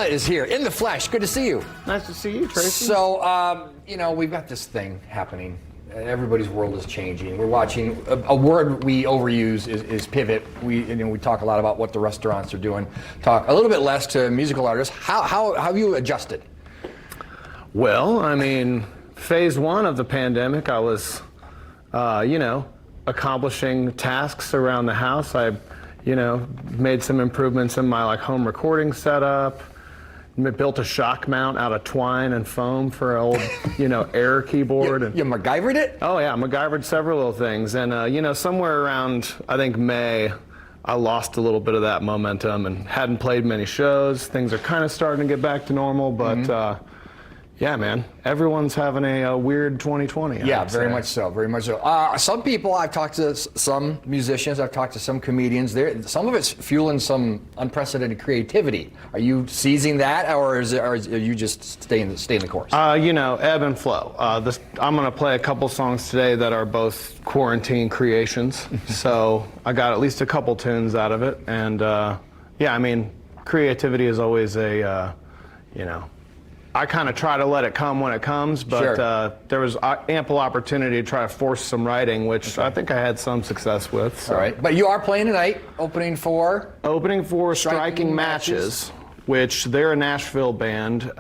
Elliot is here in the flesh. Good to see you. Nice to see you, Tracy. So, you know, we've got this thing happening. Everybody's world is changing. We're watching. A word we overuse is pivot. We talk a lot about what the restaurants are doing. Talk a little bit less to musical artists. How have you adjusted? Well, I mean, phase one of the pandemic, I was, accomplishing tasks around the house. I, made some improvements in my home recording setup. Built a shock mount out of twine and foam for an old, Air keyboard. You MacGyvered it? Oh yeah, MacGyvered several little things. And, somewhere around, I think May, I lost a little bit of that momentum and hadn't played many shows. Things are kind of starting to get back to normal, but yeah, man, everyone's having a weird 2020. Yeah, very much so, very much so. Some people, I've talked to some musicians, I've talked to some comedians. Some of it's fueling some unprecedented creativity. Are you seizing that, or are you just staying the course? Ebb and flow. I'm going to play a couple songs today that are both quarantine creations. So I got at least a couple tunes out of it. And yeah, I mean, creativity is always I kind of try to let it come when it comes, but sure. There was ample opportunity to try to force some writing, which I think I had some success with. So. All right, but you are playing tonight, opening for Striking Matches, which they're a Nashville band.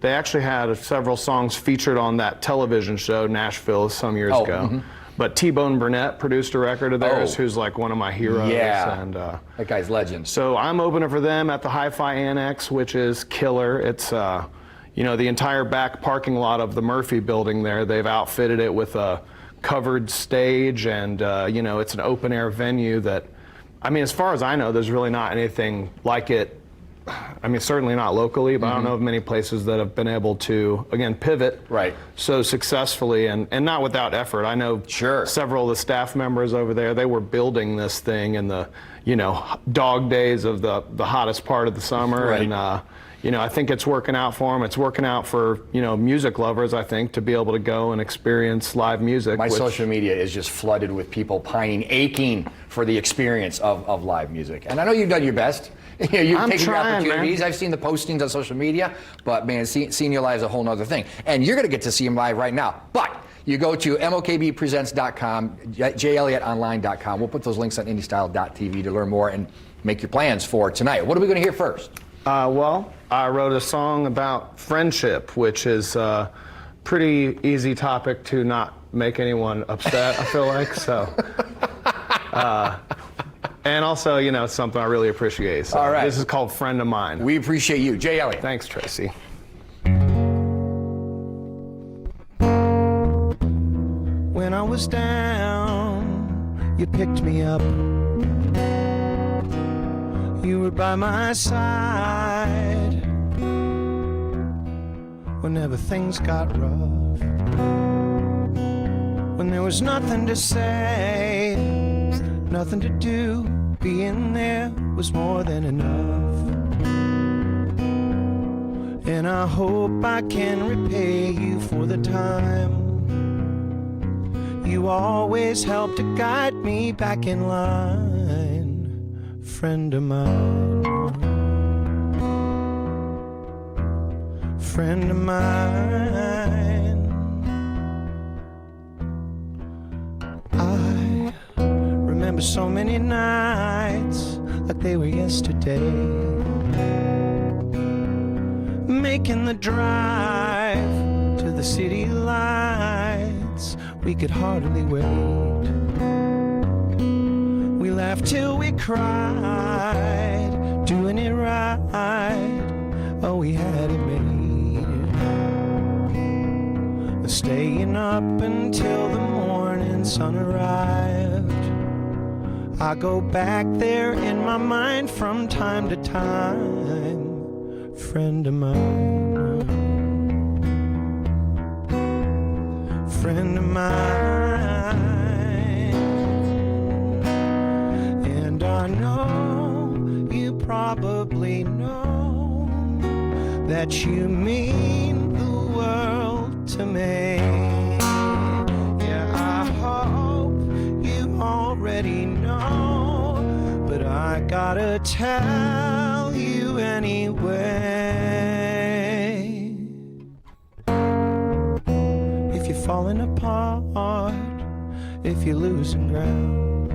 They actually had several songs featured on that television show, Nashville, some years ago. Mm-hmm. But T-Bone Burnett produced a record of theirs, who's like one of my heroes. Yeah, and that guy's legend. So I'm opening for them at the Hi-Fi Annex, which is killer. It's the entire back parking lot of the Murphy building there. They've outfitted it with a covered stage, and it's an open air venue that, I mean, as far as I know, there's really not anything like it. I mean, certainly not locally, but I don't know of many places that have been able to, again, pivot so successfully and not without effort. I know several of the staff members over there, they were building this thing in the, dog days of the hottest part of the summer. Right. And, I think it's working out for them. It's working out for, music lovers, I think, to be able to go and experience live music. My social media is just flooded with people pining, aching for the experience of live music. And I know you've done your best. You've taken your opportunities. Man. I've seen the postings on social media, but man, seeing you live is a whole nother thing. And you're going to get to see him live right now. But you go to mokbpresents.com, jelliottonline.com. We'll put those links on indiestyle.tv to learn more and make your plans for tonight. What are we going to hear first? Well, I wrote a song about friendship, which is a pretty easy topic to not make anyone upset, I feel like. So. And also, it's something I really appreciate. So all right. This is called Friend of Mine. We appreciate you. Jay Elliott. Thanks, Tracy. When I was down, you picked me up. You were by my side whenever things got rough. When there was nothing to say, nothing to do, being there was more than enough. And I hope I can repay you for the time you always helped to guide me back in line, friend of mine. Friend of mine. I remember so many nights like they were yesterday, making the drive to the city lights. We could hardly wait. We laughed till we cried, doing it right. Oh, we had it made. Staying up until the morning sun arrived. I go back there in my mind from time to time, friend of mine. Friend of mine. And I know you probably know that you mean the world to me. Yeah, I hope you already know, but I gotta tell you anyway. if you're losing ground.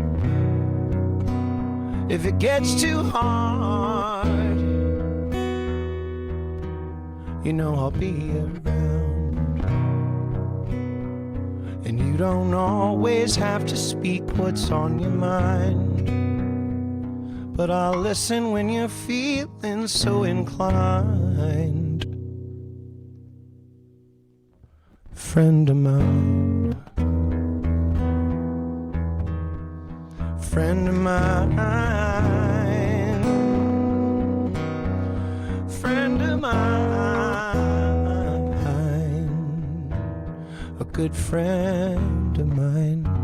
If it gets too hard, you know I'll be around. And you don't always have to speak what's on your mind, but I'll listen when you're feeling so inclined. Friend of mine, friend of mine, friend of mine, a good friend of mine.